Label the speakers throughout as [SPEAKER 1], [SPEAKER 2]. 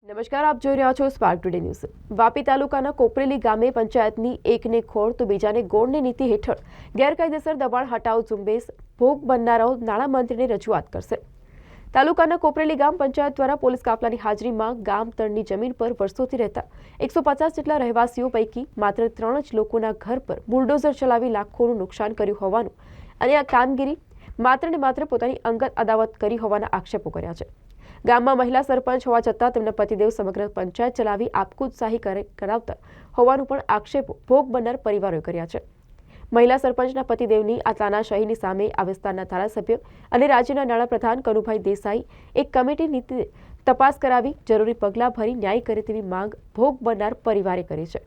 [SPEAKER 1] નમસ્કાર, આપ જોઈ રહ્યા છો સ્પાર્ક ટુડે ન્યૂઝ। વાપી તાલુકાના કોપરેલી ગામે પંચાયતની એકને ખોળ તો બીજાને ગોળની નીતિ હેઠળ ગેરકાયદેસર દબાણ હટાવ ઝુંબેશ ભોગ બનનારાઓ નાણામંત્રીને રજૂઆત કરશે। તાલુકાના કોપરેલી ગામ પંચાયત દ્વારા પોલીસ કાફલાની હાજરીમાં ગામ તળની જમીન પર વર્ષોથી રહેતા 150 જેટલા રહેવાસીઓ પૈકી માત્ર 3 જ લોકોના ઘર પર બુલડોઝર ચલાવી લાખોનું નુકસાન કર્યું હોવાનું અને આ કામગીરી માત્ર ને માત્ર પોતાની અંગત અદાવત કરી હોવાના આક્ષેપો કર્યા છે। ગામમાં મહિલા સરપંચ હોવા છતાં તેમના પતિદેવ સમગ્ર પંચાયત ચલાવી આપખુદશાહી કરાવતા હોવાનું પણ આક્ષેપો ભોગ બનનાર પરિવારોએ કર્યા છે। મહિલા સરપંચના પતિદેવની આ તાનાશાહીની સામે આ વિસ્તારના ધારાસભ્ય અને રાજ્યના નાણાપ્રધાન કનુભાઈ દેસાઈ એક કમિટી નીતિ તપાસ કરાવી જરૂરી પગલાં ભરી ન્યાય કરે તેવી માંગ ભોગ બનનાર પરિવારે કરી છે।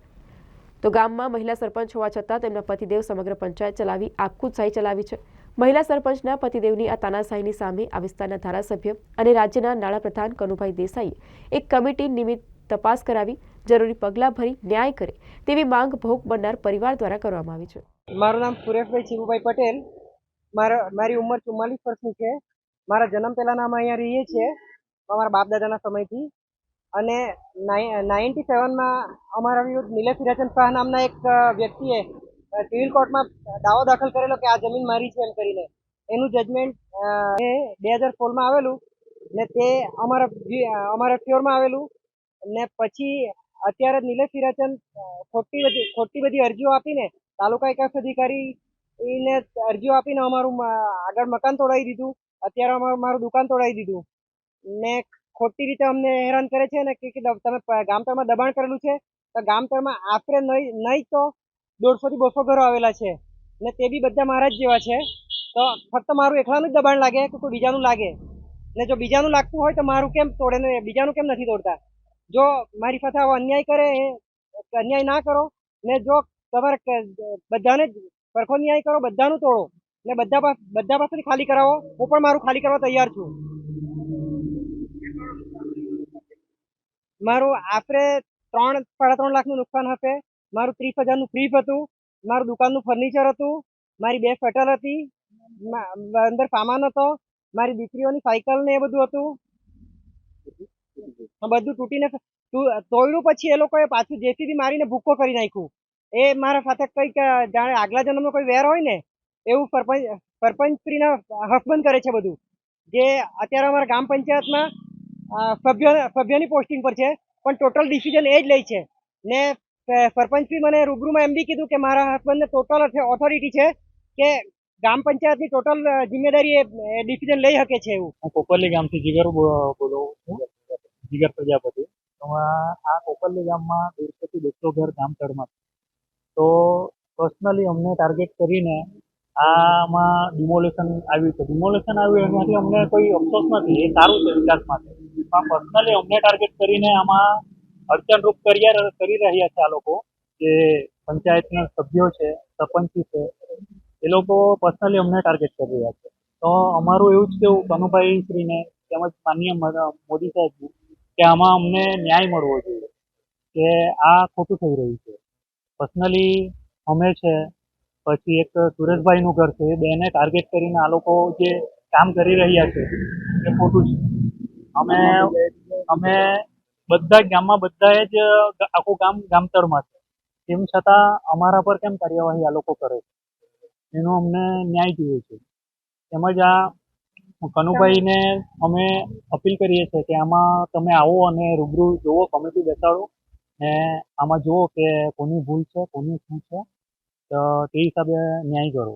[SPEAKER 1] તો ગામમાં મહિલા સરપંચ હોવા છતાં તેમના પતિદેવ સમગ્ર પંચાયત ચલાવી આપખુદશાહી ચલાવી છે। મહિલા સરપંચના પતિદેવની આ તાનાશાહીની સામે આ વિસ્તારના ધારાસભ્ય અને રાજ્યના નાણાપ્રધાન કનુભાઈ દેસાઈએ એક કમિટી નિમિત્ત તપાસ કરાવી જરૂરી પગલાં ભરી ન્યાય કરે તેવી માંગ ભોગ બનનાર પરિવાર દ્વારા કરવામાં આવી છે।
[SPEAKER 2] મારું નામ સુરેશભાઈ ચીરુભાઈ પટેલ। મારી ઉંમર 44 વર્ષની છે। મારા જન્મ પહેલાના અમે અહીંયા રહીએ છીએ અમારા બાપ દાદાના સમયથી। અને 97માં અમારા વિરુદ્ધ નિલેશ હિરાચંદ શાહ નામના એક વ્યક્તિએ સિવિલ કોર્ટમાં દાવો દાખલ કરેલો કે આ જમીન મારી છે એમ કરીને। એનું જજમેન્ટ 2016માં આવેલું ને તે અમારા ફ્યોરમાં આવેલું ને પછી અત્યારે નિલેશ હિરાચંદ ખોટી બધી અરજીઓ આપીને તાલુકા વિકાસ અધિકારીને અરજીઓ આપીને અમારું આગળ મકાન તોડાવી દીધું। અત્યારે મારું દુકાન તોડાવી દીધું ને ખોટી રીતે અમને હેરાન કરે છે ને કે તમે ગામતળમાં દબાણ કરેલું છે તો ગામતળમાં આશરે નહીં તો 150 થી 200 ઘરો આવેલા છે ને તે બી બધા મારા જ જેવા છે। તો ફક્ત મારું એકલાનું જ દબાણ લાગે કે કોઈ બીજાનું લાગે ને જો બીજાનું લાગતું હોય તો મારું કેમ તોડે ને બીજાનું કેમ નથી તોડતા? જો મારી સાથે આવો અન્યાય કરે અન્યાય ના કરો ને જો તમારે બધાને સરખો ન્યાય કરો, બધાનું તોડો ને બધા પાસેથી ખાલી કરાવો। હું પણ મારું ખાલી કરવા તૈયાર છું। મારું આશરે 3.5 લાખનું નુકસાન હશે। મારું 30,000નું ફ્રીજ હતું, મારું દુકાનનું ફર્નિચર હતું, મારી 2 શટર હતી, અંદર સામાન હતો, મારી દીકરીઓની સાયકલ ને એ બધું હતું। બધું તૂટીને તોડ્યું પછી એ લોકોએ પાછું જેસીબી મારીને ભૂક્કો કરી નાખ્યું। એ મારા સાથે કંઈક જાણે આગલા જન્મનો કોઈ વેર હોય ને એવું સરપંચ શ્રીના હસબન્ડ કરે છે બધું। જે અત્યારે અમારા ગામ પંચાયતમાં સભ્યની પોસ્ટિંગ પર છે પણ ટોટલ ડિસિઝન એ જ લે છે ને સરપંચશ્રી મને રૂબરૂમાં એમ બી કીધું કે મારા હસબન્ડને ટોટલ ઓથોરિટી છે કે ગામ પંચાયતની ટોટલ જિમ્મેદારી એ ડિસિઝન લઈ શકે છે એવું।
[SPEAKER 3] હું કોપરલી ગામથી જીગર બોલું છું, જીગર પ્રજાપતિ। આ કોપરલી ગામમાં 150 થી 200 ઘર ગામતળમાં છે। તો પર્સનલી અમને ટાર્ગેટ કરીને આમાં ડિમોલેશન આવ્યું છે। ડિમોલેશન આવ્યું એનાથી અમને કોઈ અફસોસ નથી, એ સારું છે વિકાસ માટે। પણ પર્સનલી અમને ટાર્ગેટ કરીને આમાં અડચણરૂપ કરી રહ્યા છે આ લોકો જે પંચાયતના સભ્યો છે, સરપંચ છે, એ લોકો પર્સનલી અમને ટાર્ગેટ કરી રહ્યા છે। તો અમારું એવું જ કેવું કનુભાઈ શ્રીને તેમજ માનનીય મોદી સાહેબ કે આમાં અમને ન્યાય મળવો જોઈએ કે આ ખોટું થઈ રહ્યું છે। પર્સનલી અમે છે, પછી એક સુરેશભાઈનું ઘર છે, એ બેને ટાર્ગેટ કરીને આ લોકો જે કામ કરી રહ્યા છે એ ખોટું છે। અમે બધા જ ગામમાં બધાએ જ આખું ગામતળમાં છે, તેમ છતાં અમારા પર કેમ કાર્યવાહી આ લોકો કરે છે એનો અમને ન્યાય જોઈએ છે। તેમજ આ કનુભાઈને અમે અપીલ કરીએ છીએ કે આમાં તમે આવો અને રૂબરૂ જુઓ, કમિટી બેસાડો ને આમાં જુઓ કે કોની ભૂલ છે, કોની શું છે, તો તે હિસાબે ન્યાય કરો।